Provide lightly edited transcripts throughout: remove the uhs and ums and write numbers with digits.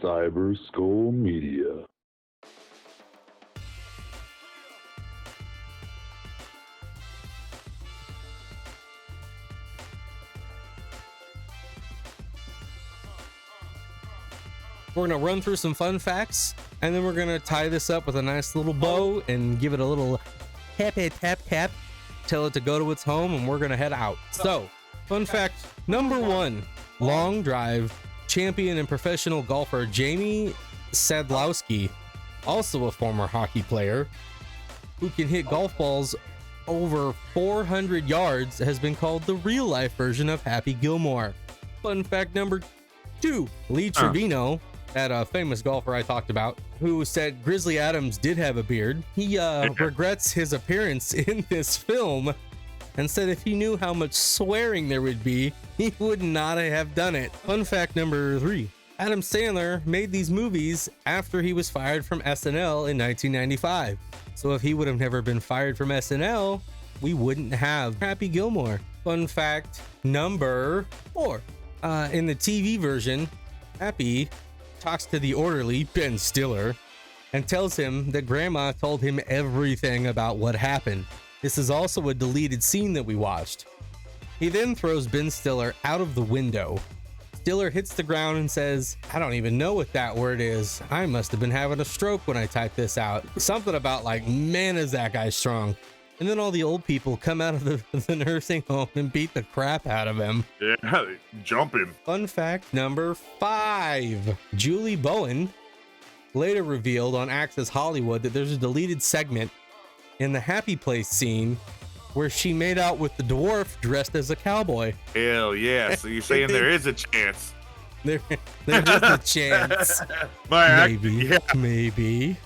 Cyber Skull Media. We're going to run through some fun facts, and then we're going to tie this up with a nice little bow and give it a little happy tap tap, tell it to go to its home, and we're going to head out. So, fun fact number 1, long drive champion and professional golfer Jamie Sadlowski, also a former hockey player who can hit golf balls over 400 yards, has been called the real life version of Happy Gilmore. Fun fact number 2, Lee Trevino, that famous golfer I talked about, who said Grizzly Adams did have a beard. He regrets his appearance in this film and said if he knew how much swearing there would be, he would not have done it. Fun fact number 3, Adam Sandler made these movies after he was fired from SNL in 1995. So if he would have never been fired from SNL, we wouldn't have Happy Gilmore. Fun fact number 4, in the TV version, Happy talks to the orderly, Ben Stiller, and tells him that Grandma told him everything about what happened. This is also a deleted scene that we watched. He then throws Ben Stiller out of the window. Stiller hits the ground and says, "I don't even know what that word is. I must have been having a stroke when I typed this out." Something about like, man, is that guy strong. And then all the old people come out of the nursing home and beat the crap out of him. Yeah, jumping. Fun fact number 5. Julie Bowen later revealed on Access Hollywood that there's a deleted segment in the Happy Place scene where she made out with the dwarf dressed as a cowboy. Hell yeah. So you're saying there is a chance. There's a chance. Maybe. Maybe.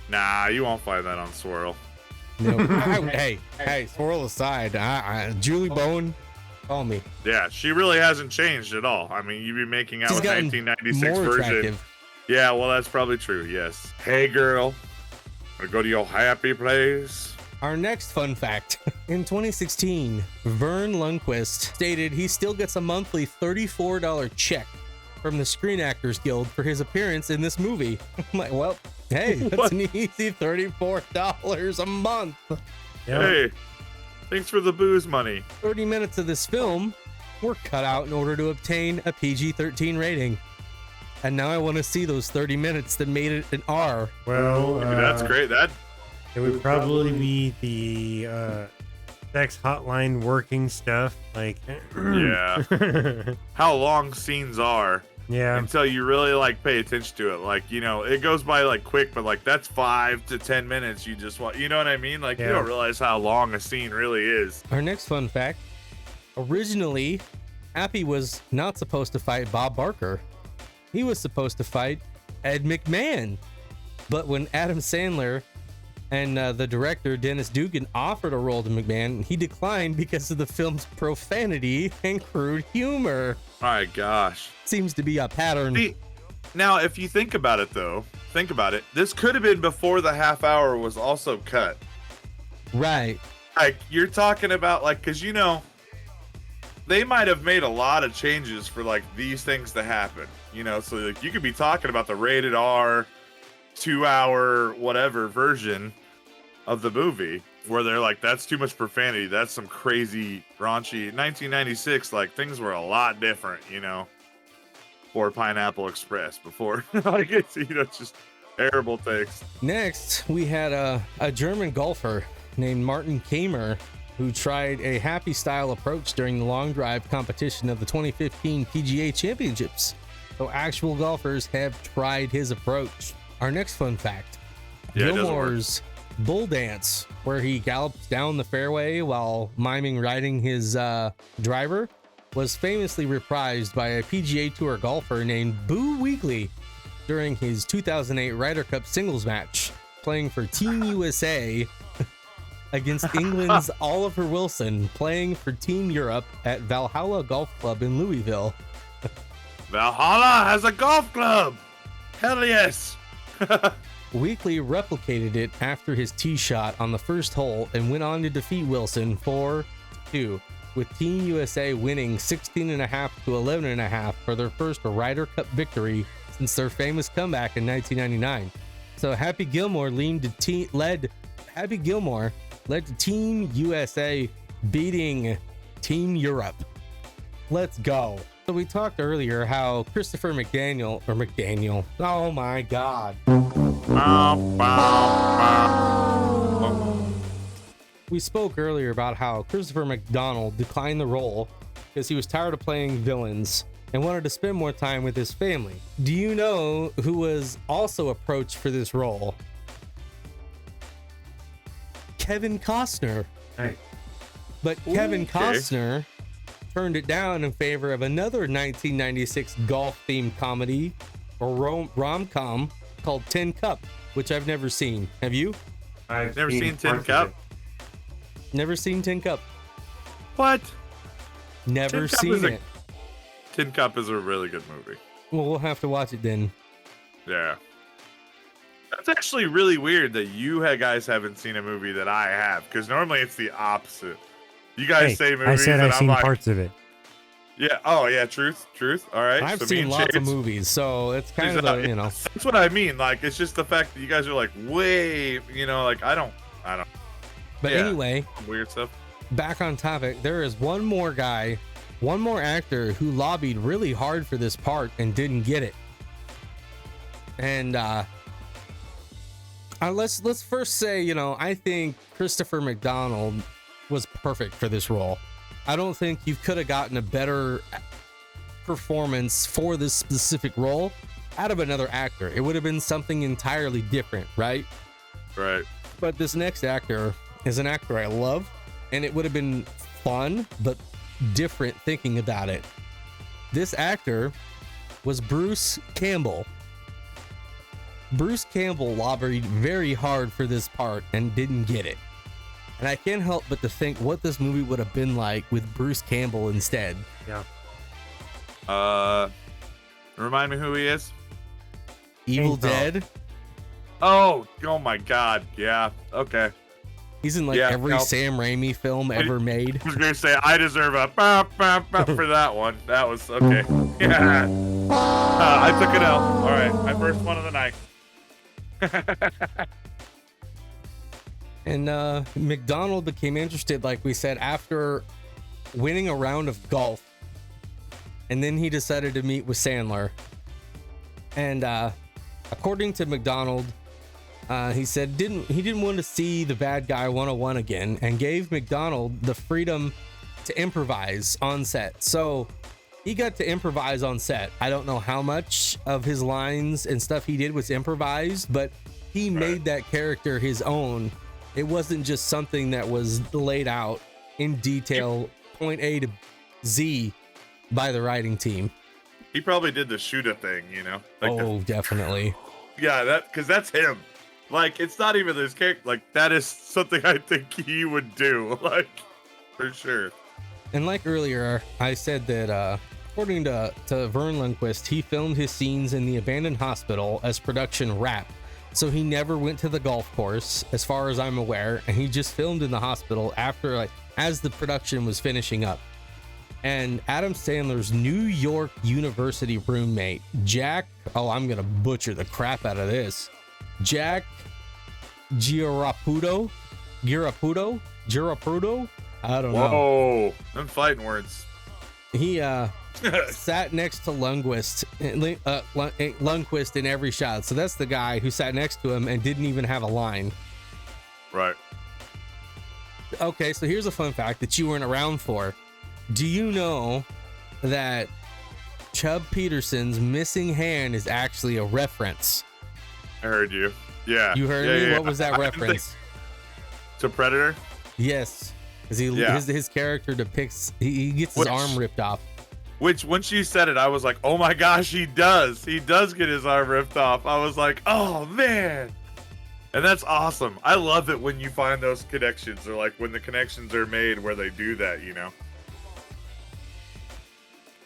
Nah, you won't find that on Swirl. No. Hey, swirl aside. Julie Bowen, call me. Yeah, she really hasn't changed at all. I mean, you'd be making out She's with 1996 more version. attractive. Yeah, well, that's probably true. Yes. Hey, girl, wanna go to your happy place? Our next fun fact. In 2016, Vern Lundquist stated he still gets a monthly $34 check from the Screen Actors Guild for his appearance in this movie. I'm like, well, hey, that's an easy $34 a month. Yep. Hey, thanks for the booze money. 30 minutes of this film were cut out in order to obtain a PG-13 rating. And now I want to see those 30 minutes that made it an R. Well, that's great. It would probably be the sex hotline working stuff. Like, yeah. How long scenes are. Yeah. Until you really like pay attention to it. Like, you know, it goes by like quick, but like that's 5 to 10 minutes. You just want, you know what I mean? Like, you don't realize how long a scene really is. Our next fun fact. Originally, Happy was not supposed to fight Bob Barker. He was supposed to fight Ed McMahon. But when Adam Sandler and the director, Dennis Dugan, offered a role to McMahon, he declined because of the film's profanity and crude humor. My gosh. Seems to be a pattern. See, now, if you think about it, though, this could have been before the half hour was also cut. Right. Like, you're talking about, like, because, you know, they might have made a lot of changes for, like, these things to happen. You know, so, like, you could be talking about the rated R 2-hour whatever version of the movie where they're like, that's too much profanity, that's some crazy raunchy. 1996, like, things were a lot different, you know, for Pineapple Express before. Like, it's, you know, just terrible takes. Next, we had a German golfer named Martin Kamer who tried a happy style approach during the long drive competition of the 2015 PGA Championships. So actual golfers have tried his approach. Our next fun fact, Gilmore's bull dance, where he gallops down the fairway while miming riding his driver, was famously reprised by a PGA Tour golfer named Boo Weekley during his 2008 Ryder Cup singles match, playing for Team USA against England's Oliver Wilson, playing for Team Europe at Valhalla Golf Club in Louisville. Valhalla has a golf club! Hell yes! Weekley replicated it after his tee shot on the first hole and went on to defeat Wilson 4-2, with Team USA winning 16.5 to 11.5 for their first Ryder Cup victory since their famous comeback in 1999. So Happy Gilmore led to Team USA beating Team Europe. Let's go. So we talked earlier how Christopher McDaniel, oh my God. We spoke earlier about how Christopher McDonald declined the role because he was tired of playing villains and wanted to spend more time with his family. Do you know who was also approached for this role? Kevin Costner. Hey. But Kevin Costner turned it down in favor of another 1996 golf-themed comedy or rom-com called Tin Cup, which I've never seen. Have you? I've never seen Tin Cup. Never seen Tin Cup. What? Never seen it. Tin Cup is a really good movie. Well, we'll have to watch it then. Yeah. That's actually really weird that you guys haven't seen a movie that I have, because normally it's the opposite. You guys say movies. I said and I've seen like, parts of it. Yeah. Oh, yeah. Truth. All right. I've so seen lots of movies, so it's kind of a, That's what I mean. Like, it's just the fact that you guys are like way, like I don't. But anyway, weird stuff. Back on topic, there is one more actor who lobbied really hard for this part and didn't get it. And let's first say, I think Christopher McDonald was perfect for this role. I don't think you could have gotten a better performance for this specific role out of another actor. It would have been something entirely different, right? Right. But this next actor is an actor I love, and it would have been fun but different thinking about it. This actor was Bruce Campbell. Bruce Campbell lobbied very hard for this part and didn't get it. And I can't help but to think what this movie would have been like with Bruce Campbell instead. Yeah. Remind me who he is. Evil Dead. Oh my God. Yeah. Okay. He's in every Sam Raimi film ever made. I was gonna say I deserve a for that one. That was okay. Yeah. I took it out. All right, my first one of the night. And McDonald became interested, like we said, after winning a round of golf, and then he decided to meet with Sandler. And according to McDonald, he said he didn't want to see the bad guy 101 again, and gave McDonald the freedom to improvise on set. So he got to improvise on set. I don't know how much of his lines and stuff he did was improvised, but he made that character his own. It wasn't just something that was laid out in detail, point A to Z, by the writing team. He probably did the shoot-a thing, Definitely. Yeah, because that's him. Like, it's not even his character. Like, that is something I think he would do. Like, for sure. And like earlier, I said that according to Vern Lundquist, he filmed his scenes in the abandoned hospital as production wrap. So he never went to the golf course, as far as I'm aware, and he just filmed in the hospital after, as the production was finishing up. And Adam Sandler's New York University roommate, Jack, I'm gonna butcher the crap out of this, Jack Girapudo, I don't know. Whoa, them fighting words. He sat next to Lundquist in every shot. So that's the guy who sat next to him and didn't even have a line. Right. Okay, so here's a fun fact that you weren't around for. Do you know that Chubb Peterson's missing hand is actually a reference? I heard you. Yeah. You heard me? Yeah. What was that reference? To Predator? Yes. Because his character depicts, he gets his arm ripped off. Which, once you said it, I was like, oh my gosh, he does. He does get his arm ripped off. I was like, oh man. And that's awesome. I love it when you find those connections, or like when the connections are made where they do that,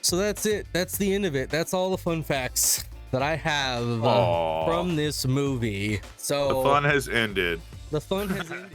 So that's it. That's the end of it. That's all the fun facts that I have from this movie. So the fun has ended. The fun has ended.